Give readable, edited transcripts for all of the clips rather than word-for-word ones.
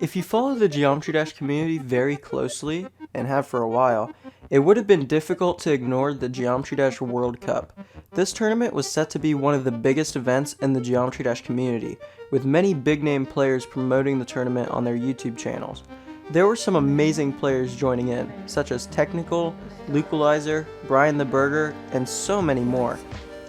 If you follow the Geometry Dash community very closely, and have for a while, it would have been difficult to ignore the Geometry Dash World Cup. This tournament was set to be one of the biggest events in the Geometry Dash community, with many big name players promoting the tournament on their YouTube channels. There were some amazing players joining in, such as Technical, Lukalizer, Brian the Burger, and so many more.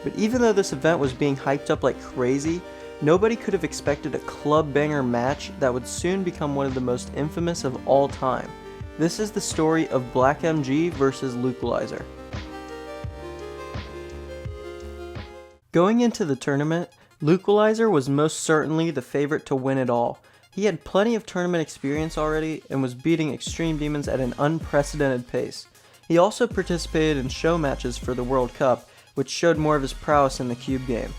But even though this event was being hyped up like crazy, nobody could have expected a club banger match that would soon become one of the most infamous of all time. This is the story of BlackMG versus Lukalizer. Going into the tournament, Lukalizer was most certainly the favorite to win it all. He had plenty of tournament experience already and was beating Extreme Demons at an unprecedented pace. He also participated in show matches for the World Cup, which showed more of his prowess in the cube game.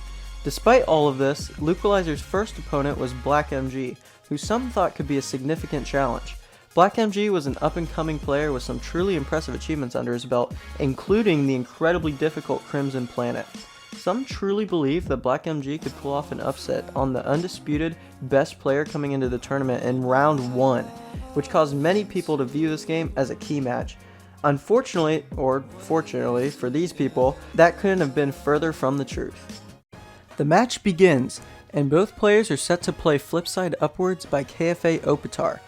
Despite all of this, Lukalizer's first opponent was BlackMG, who some thought could be a significant challenge. BlackMG was an up-and-coming player with some truly impressive achievements under his belt, including the incredibly difficult Crimson Planet. Some truly believe that BlackMG could pull off an upset on the undisputed best player coming into the tournament in round 1, which caused many people to view this game as a key match. Unfortunately, or fortunately for these people, that couldn't have been further from the truth. The match begins, and both players are set to play Flipside Upwards by KFA Opatar.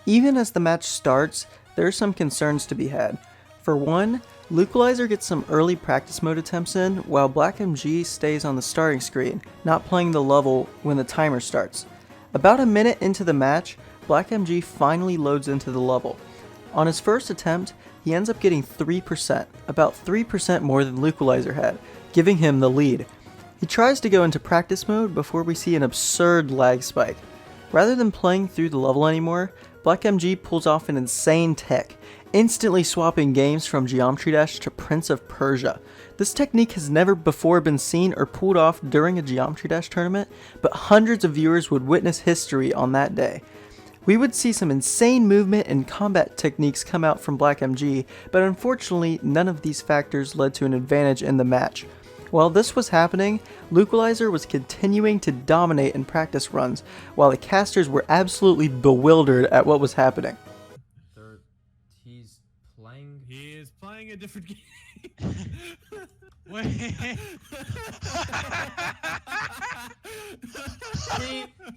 Even as the match starts, there are some concerns to be had. For one, Lukalizer gets some early practice mode attempts in, while BlackMG stays on the starting screen, not playing the level when the timer starts. About a minute into the match, BlackMG finally loads into the level. On his first attempt, he ends up getting 3%, about 3% more than Lukalizer had, giving him the lead. He tries to go into practice mode before we see an absurd lag spike. Rather than playing through the level anymore, BlackMG pulls off an insane tech, instantly swapping games from Geometry Dash to Prince of Persia. This technique has never before been seen or pulled off during a Geometry Dash tournament, but hundreds of viewers would witness history on that day. We would see some insane movement and combat techniques come out from BlackMG, but unfortunately none of these factors led to an advantage in the match. While this was happening, Lukalizer was continuing to dominate in practice runs, while the casters were absolutely bewildered at what was happening. He is playing a different game. Wait.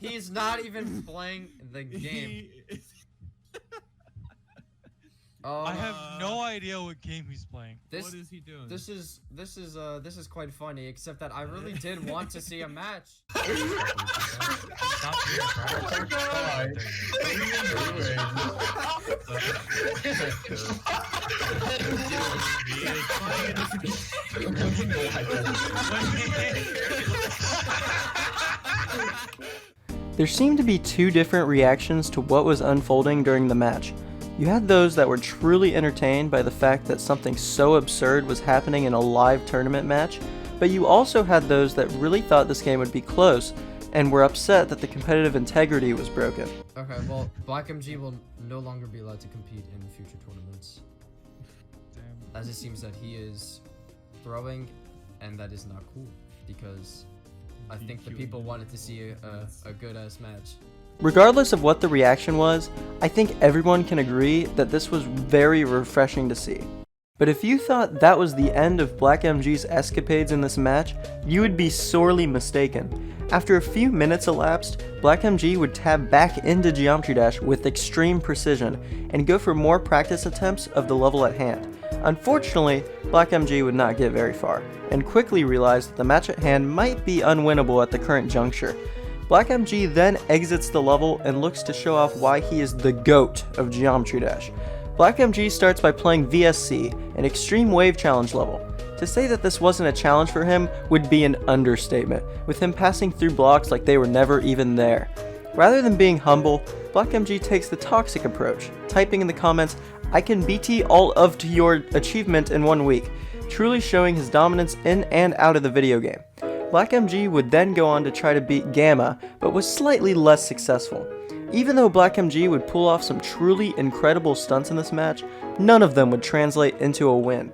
He's not even playing the game. I have no idea what game he's playing. What is he doing? This is quite funny, except that I really did want to see a match. There seemed to be two different reactions to what was unfolding during the match. You had those that were truly entertained by the fact that something so absurd was happening in a live tournament match, but you also had those that really thought this game would be close and were upset that the competitive integrity was broken. Okay, well, BlackMG will no longer be allowed to compete in future tournaments. Damn. As it seems that he is throwing, and that is not cool, because I think the people wanted to see a good-ass match. Regardless of what the reaction was, I think everyone can agree that this was very refreshing to see. But if you thought that was the end of BlackMG's escapades in this match, you would be sorely mistaken. After a few minutes elapsed, BlackMG would tab back into Geometry Dash with extreme precision and go for more practice attempts of the level at hand. Unfortunately, BlackMG would not get very far, and quickly realized that the match at hand might be unwinnable at the current juncture. BlackMG then exits the level and looks to show off why he is the GOAT of Geometry Dash. BlackMG starts by playing VSC, an extreme wave challenge level. To say that this wasn't a challenge for him would be an understatement, with him passing through blocks like they were never even there. Rather than being humble, BlackMG takes the toxic approach, typing in the comments, "I can BT all of to your achievement in 1 week," truly showing his dominance in and out of the video game. BlackMG would then go on to try to beat Gamma, but was slightly less successful. Even though BlackMG would pull off some truly incredible stunts in this match, none of them would translate into a win.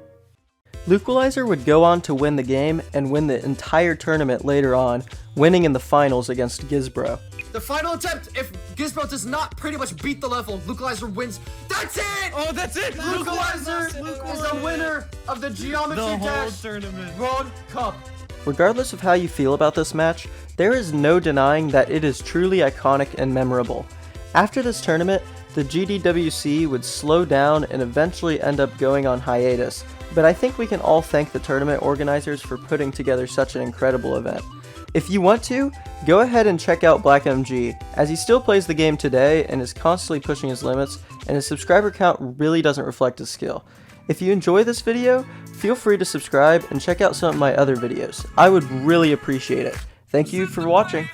Lukalizer would go on to win the game and win the entire tournament later on, winning in the finals against Gizbro. The final attempt. If Gizmo does not pretty much beat the level, Lukalizer wins. That's it! Oh, that's it! Lukalizer is the winner of the Geometry The whole Dash tournament. World Cup. Regardless of how you feel about this match, there is no denying that it is truly iconic and memorable. After this tournament, the GDWC would slow down and eventually end up going on hiatus, but I think we can all thank the tournament organizers for putting together such an incredible event. If you want to, go ahead and check out BlackMG, as he still plays the game today and is constantly pushing his limits, and his subscriber count really doesn't reflect his skill. If you enjoy this video, feel free to subscribe and check out some of my other videos. I would really appreciate it. Thank you for watching.